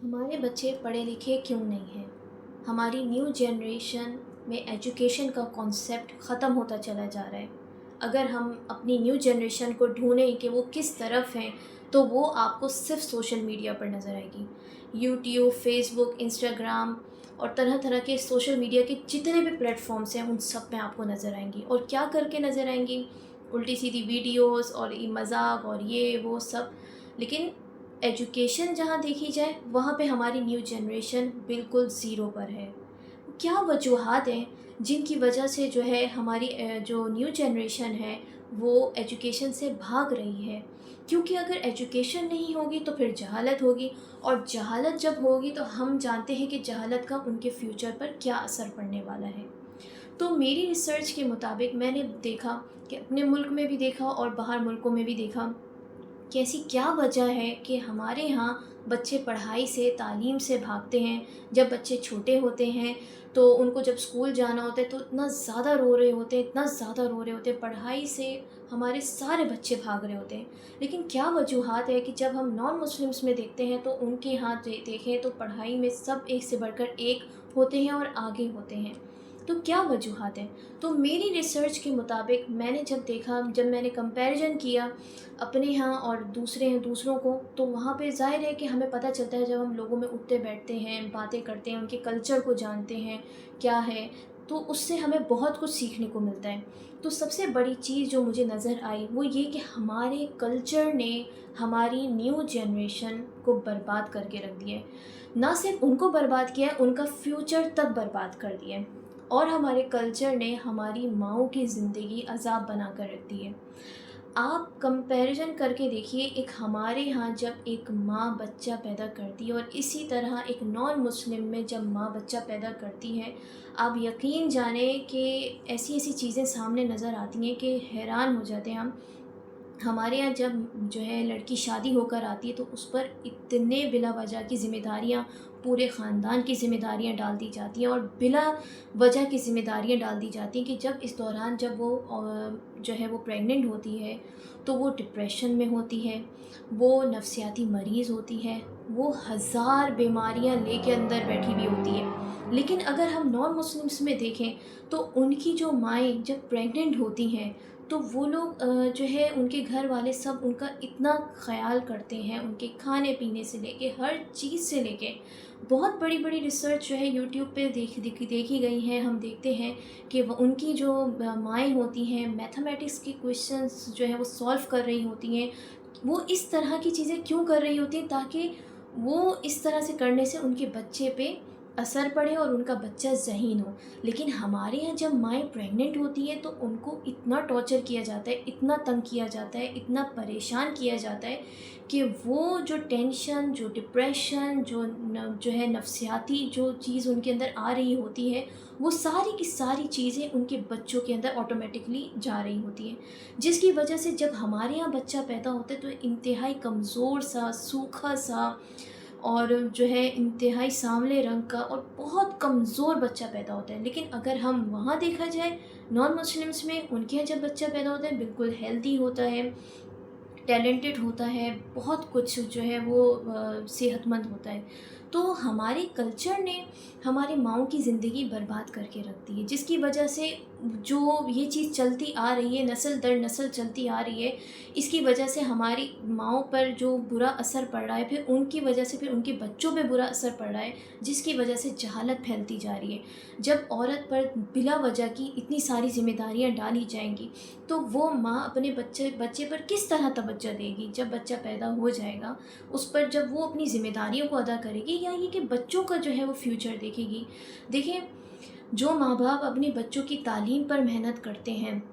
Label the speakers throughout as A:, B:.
A: हमारे बच्चे पढ़े लिखे क्यों नहीं हैं? हमारी न्यू जनरेशन में एजुकेशन का कॉन्सेप्ट ख़त्म होता चला जा रहा है। अगर हम अपनी न्यू जनरेशन को ढूँढें कि वो किस तरफ हैं, तो वो आपको सिर्फ़ सोशल मीडिया पर नज़र आएगी। यूट्यूब, फ़ेसबुक, इंस्टाग्राम और तरह-तरह के सोशल मीडिया के जितने भी प्लेटफ़ॉर्म्स हैं, उन सब में आपको नज़र आएँगी। और क्या करके नज़र आएँगी? उल्टी-सीधी वीडियोज़ और ये मज़ाक और ये वो सब। लेकिन एजुकेशन जहाँ देखी जाए, वहाँ पे हमारी न्यू जनरेशन बिल्कुल ज़ीरो पर है। क्या वजूहात हैं जिनकी वजह से जो है हमारी जो न्यू जनरेशन है वो एजुकेशन से भाग रही है? क्योंकि अगर एजुकेशन नहीं होगी तो फिर जहालत होगी, और जहालत जब होगी तो हम जानते हैं कि जहालत का उनके फ्यूचर पर क्या असर पड़ने वाला है। तो मेरी रिसर्च के मुताबिक मैंने देखा कि अपने मुल्क में भी देखा और बाहर मुल्कों में भी देखा कि ऐसी क्या वजह है कि हमारे यहाँ बच्चे पढ़ाई से, तालीम से भागते हैं। जब बच्चे छोटे होते हैं तो उनको जब स्कूल जाना होता है तो इतना ज़्यादा रो रहे होते हैं, इतना ज़्यादा रो रहे होते हैं, पढ़ाई से हमारे सारे बच्चे भाग रहे होते हैं। लेकिन क्या वजूहात है कि जब हम नॉन मुस्लिम्स में देखते हैं तो उनके यहाँ देखें तो पढ़ाई में सब एक से बढ़कर एक होते हैं और आगे होते हैं। तो क्या वजूहात हैं? तो मेरी रिसर्च के मुताबिक मैंने जब देखा, जब मैंने कंपैरिजन किया अपने यहाँ और दूसरों को, तो वहाँ पे ज़ाहिर है कि हमें पता चलता है, जब हम लोगों में उठते बैठते हैं, बातें करते हैं, उनके कल्चर को जानते हैं क्या है, तो उससे हमें बहुत कुछ सीखने को मिलता है। तो सबसे बड़ी चीज़ जो मुझे नज़र आई वो ये कि हमारे कल्चर ने हमारी न्यू जनरेशन को बर्बाद करके रख दिया है। ना सिर्फ उनको बर्बाद किया है, उनका फ्यूचर तक बर्बाद कर दिया है। और हमारे कल्चर ने हमारी माँओं की ज़िंदगी अज़ाब बना कर रख दी है। आप कंपैरिजन करके देखिए, एक हमारे यहाँ जब एक माँ बच्चा पैदा करती है और इसी तरह एक नॉन मुस्लिम में जब माँ बच्चा पैदा करती है, आप यकीन जानें कि ऐसी-ऐसी चीज़ें सामने नज़र आती हैं कि हैरान हो जाते हैं हम। हमारे यहाँ जब जो है लड़की शादी होकर आती है तो उस पर इतने बिला वजह की ज़िम्मेदारियाँ, पूरे ख़ानदान की ज़िम्मेदारियाँ डाल दी जाती हैं और बिला वजह की ज़िम्मेदारियाँ डाल दी जाती हैं कि जब इस दौरान जब वो जो है वो प्रेग्नेंट होती है तो वो डिप्रेशन में होती है, वो नफ़सियाती मरीज़ होती है, वो हज़ार बीमारियाँ लेके अंदर बैठी हुई होती है। लेकिन अगर हम नॉन मुस्लिम्स में देखें तो उनकी जो माएँ जब प्रेग्नेंट होती हैं तो वो लोग जो है उनके घर वाले सब उनका इतना ख़याल करते हैं, उनके खाने-पीने से लेके हर चीज़ से लेके। बहुत बड़ी-बड़ी रिसर्च जो है यूट्यूब पे देखी गई हैं। हम देखते हैं कि वो उनकी जो माएँ होती हैं, मैथमेटिक्स के क्वेश्चंस जो हैं वो सॉल्व कर रही होती हैं। वो इस तरह की चीज़ें क्यों कर रही होती हैं? ताकि वो इस तरह से करने से उनके बच्चे पे असर पड़े और उनका बच्चा ज़हीन हो। लेकिन हमारे यहाँ जब माएँ प्रेग्नेंट होती हैं तो उनको इतना टॉर्चर किया जाता है, इतना तंग किया जाता है, इतना परेशान किया जाता है कि वो जो टेंशन, जो डिप्रेशन, जो है नफ़सियाती जो चीज़ उनके अंदर आ रही होती है, वो सारी की सारी चीज़ें उनके बच्चों के अंदर ऑटोमेटिकली जा रही होती हैं। जिसकी वजह से जब हमारे यहाँ बच्चा पैदा होता है तो इंतहाई कमज़ोर सा, सूखा सा और जो है इंतहाई सांवले रंग का और बहुत कमज़ोर बच्चा पैदा होता है। लेकिन अगर हम वहाँ देखा जाए नॉन मुस्लिम्स में, उनके यहाँ जब बच्चा पैदा होता है बिल्कुल हेल्दी होता है, टैलेंटेड होता है, बहुत कुछ जो है वो सेहतमंद होता है। तो हमारे कल्चर ने हमारी माँओं की ज़िंदगी बर्बाद करके रख दी है, जिसकी वजह से जो ये चीज़ चलती आ रही है, नस्ल दर नस्ल चलती आ रही है, इसकी वजह से हमारी माँओं पर जो बुरा असर पड़ रहा है, फिर उनकी वजह से फिर उनके बच्चों पे बुरा असर पड़ रहा है, जिसकी वजह से जहालत फैलती जा रही है। जब औरत पर बिला वजह की इतनी सारी ज़िम्मेदारियाँ डाली जाएँगी, तो वो माँ अपने बच्चे बच्चे पर किस तरह तवज्जो देगी? जब बच्चा पैदा हो जाएगा, उस पर जब वो अपनी ज़िम्मेदारियों को अदा करेगी, या ये कि बच्चों का जो है वो फ्यूचर देखेगी। देखिए, जो माँ-बाप अपने बच्चों की तालीम पर मेहनत करते हैं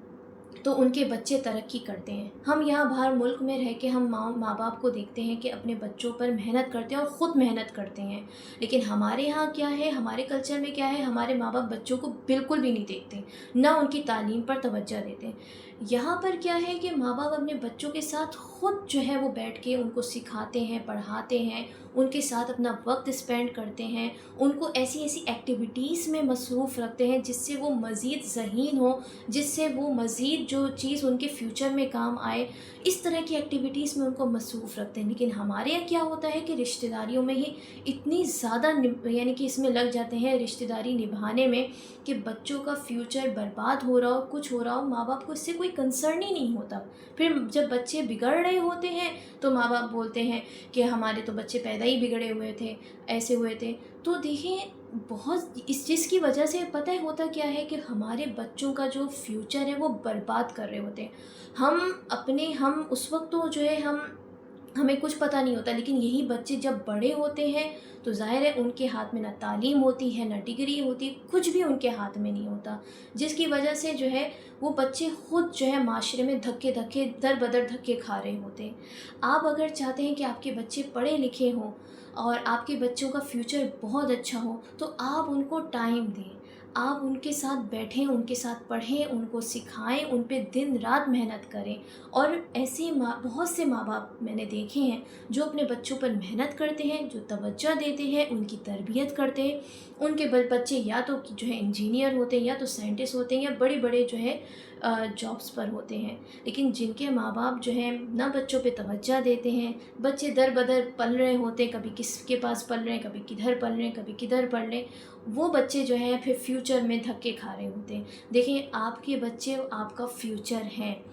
A: तो उनके बच्चे तरक्की करते हैं। हम यहाँ बाहर मुल्क में रह के हम माँ-बाप को देखते हैं कि अपने बच्चों पर मेहनत करते हैं और ख़ुद मेहनत करते हैं। लेकिन हमारे यहाँ क्या है, हमारे कल्चर में क्या है, हमारे माँ-बाप बच्चों को बिल्कुल भी नहीं देखते, ना उनकी तालीम पर तवज्जो देते हैं। यहाँ पर क्या ہے کہ माँ बाप अपने बच्चों के साथ खुद जो है वो बैठ के उनको सिखाते हैं, पढ़ाते हैं, उनके साथ अपना वक्त स्पेंड करते हैं, उनको ऐसी ऐसी एक्टिविटीज़ में मसरूफ़ रखते हैं जिससे वो मज़ीद ज़हीन हो, जिससे वो मज़ीद जो चीज़ उनके फ्यूचर में काम आए, इस तरह की एक्टिविटीज़ में उनको मसरूफ़ रखते हैं। लेकिन हमारे यहाँ क्या होता है कि रिश्तेदारियों में ही इतनी ज़्यादा यानी कि इसमें लग जाते हैं रिश्तेदारी निभाने में कि बच्चों का फ्यूचर बर्बाद हो रहा हो, कुछ हो रहा हो, माँ बाप को इससे कोई कंसर्न ही नहीं होता। फिर जब बच्चे बिगड़ रहे होते हैं तो माँ बाप बोलते हैं कि हमारे तो बच्चे पैदा ही बिगड़े हुए थे, ऐसे हुए थे। तो देखिए, बहुत इस चीज़ की वजह से पता है होता क्या है कि हमारे बच्चों का जो फ्यूचर है वो बर्बाद कर रहे होते हैं। हम उस वक्त तो जो है हमें कुछ पता नहीं होता, लेकिन यही बच्चे जब बड़े होते हैं तो ज़ाहिर है उनके हाथ में ना तालीम होती है, ना डिग्री होती है, कुछ भी उनके हाथ में नहीं होता, जिसकी वजह से जो है वो बच्चे खुद जो है माशरे में धक्के धक्के दर बदर धक्के खा रहे होते हैं। आप अगर चाहते हैं कि आपके बच्चे पढ़े लिखे हों और आपके बच्चों का फ्यूचर बहुत अच्छा हो, तो आप उनको टाइम दें, आप उनके साथ बैठें, उनके साथ पढ़ें, उनको सिखाएं, उन पे दिन रात मेहनत करें। और ऐसे बहुत से माँ बाप मैंने देखे हैं जो अपने बच्चों पर मेहनत करते हैं, जो तवज्जो देते हैं, उनकी तरबियत करते हैं। उनके बच्चे या तो जो है इंजीनियर होते हैं, या तो साइंटिस्ट होते हैं, या बड़े बड़े जो है जॉब्स पर होते हैं। लेकिन जिनके माँ बाप जो हैं ना बच्चों पे तवज्जो देते हैं, बच्चे दर बदर पल रहे होते हैं, कभी किसके पास पल रहे हैं, कभी किधर पल रहे हैं, कभी किधर पढ़ रहे हैं, वो बच्चे जो हैं फिर फ्यूचर में धक्के खा रहे होते हैं। देखिए, आपके बच्चे आपका फ्यूचर हैं।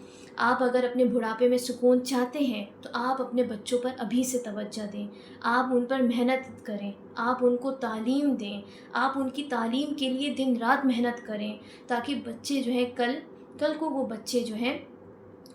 A: आप अगर अपने बुढ़ापे में सुकून चाहते हैं तो आप अपने बच्चों पर अभी से तवज्जो दें, आप उन पर मेहनत करें, आप उनको तालीम दें, आप उनकी तालीम के लिए दिन रात मेहनत करें, ताकि बच्चे जो हैं कल कल को वो बच्चे जो हैं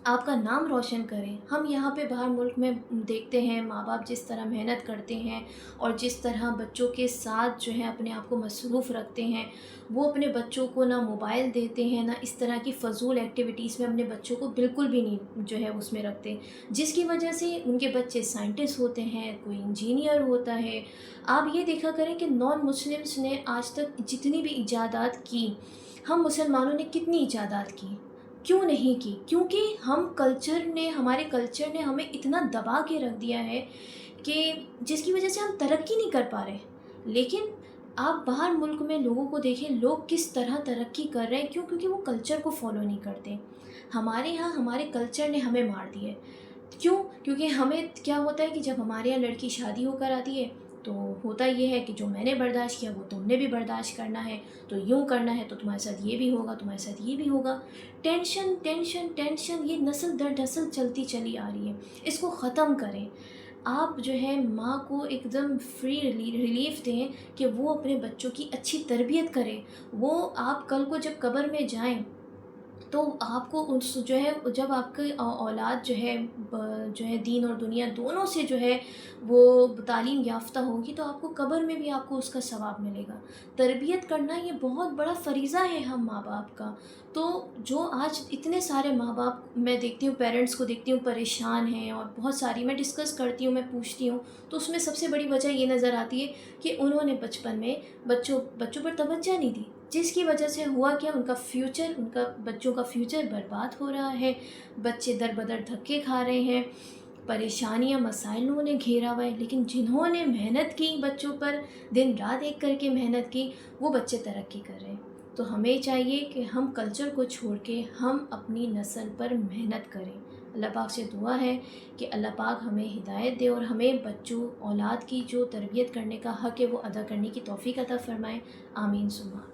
A: आपका नाम रोशन करें। हम यहाँ पे बाहर मुल्क में देखते हैं माँ बाप जिस तरह मेहनत करते हैं और जिस तरह बच्चों के साथ जो है अपने आप को मसरूफ़ रखते हैं। वो अपने बच्चों को ना मोबाइल देते हैं, ना इस तरह की फ़जूल एक्टिविटीज़ में अपने बच्चों को बिल्कुल भी नहीं जो है उसमें रखते, जिसकी वजह से उनके बच्चे साइंटिस्ट होते हैं, कोई इंजीनियर होता है। आप ये देखा करें कि नॉन मुस्लिम्स ने आज तक जितनी भी इजादात की, हम मुसलमानों ने कितनी इजादात की, क्यों नहीं की? क्योंकि हमारे कल्चर ने हमें इतना दबा के रख दिया है कि जिसकी वजह से हम तरक्की नहीं कर पा रहे। लेकिन आप बाहर मुल्क में लोगों को देखें, लोग किस तरह तरक्की कर रहे हैं, क्यों? क्योंकि वो कल्चर को फॉलो नहीं करते। हमारे यहाँ हमारे कल्चर ने हमें मार दिया है। क्यों? क्योंकि हमें क्या होता है कि जब हमारे यहाँ लड़की शादी होकर आती है तो होता ये है कि जो मैंने बर्दाश्त किया वो तुमने भी बर्दाश्त करना है, तो यूँ करना है, तो तुम्हारे साथ ये भी होगा, तुम्हारे साथ ये भी होगा। टेंशन टेंशन टेंशन, ये नस्ल दर नस्ल चलती चली आ रही है। इसको ख़त्म करें। आप जो है माँ को एकदम फ्री रिलीफ दें कि वो अपने बच्चों की अच्छी तरबियत करे। वो आप कल को जब कब्र में जाएं तो आपको उस जो है जब आपकी औलाद जो है दीन और दुनिया दोनों से जो है वो तालीम याफ्ता होगी, तो आपको कब्र में भी आपको उसका सवाब मिलेगा। तरबियत करना ये बहुत बड़ा फ़रीज़ा है हम माँ बाप का। तो जो आज इतने सारे माँ बाप मैं देखती हूँ, पेरेंट्स को देखती हूँ परेशान हैं, और बहुत सारी मैं डिस्कस करती हूँ, मैं पूछती हूँ, तो उसमें सबसे बड़ी वजह ये नज़र आती है कि उन्होंने बचपन में बच्चों पर तवज्जो नहीं दी, जिसकी वजह से हुआ क्या, उनका बच्चों का फ्यूचर बर्बाद हो रहा है। बच्चे दर बदर धक्के खा रहे हैं, परेशानियां मसाइलों ने घेरा हुआ है। लेकिन जिन्होंने मेहनत की बच्चों पर, दिन रात एक करके मेहनत की, वो बच्चे तरक्की कर रहे हैं। तो हमें चाहिए कि हम कल्चर को छोड़ के हम अपनी नस्ल पर मेहनत करें। अल्लाह पाक से दुआ है कि अल्लाह पाक हमें हिदायत दे और हमें बच्चों औलाद की जो तरबियत करने का हक़ है वो अदा करने की तौफ़ीक अता फ़रमाए। आमीन सुम्मा।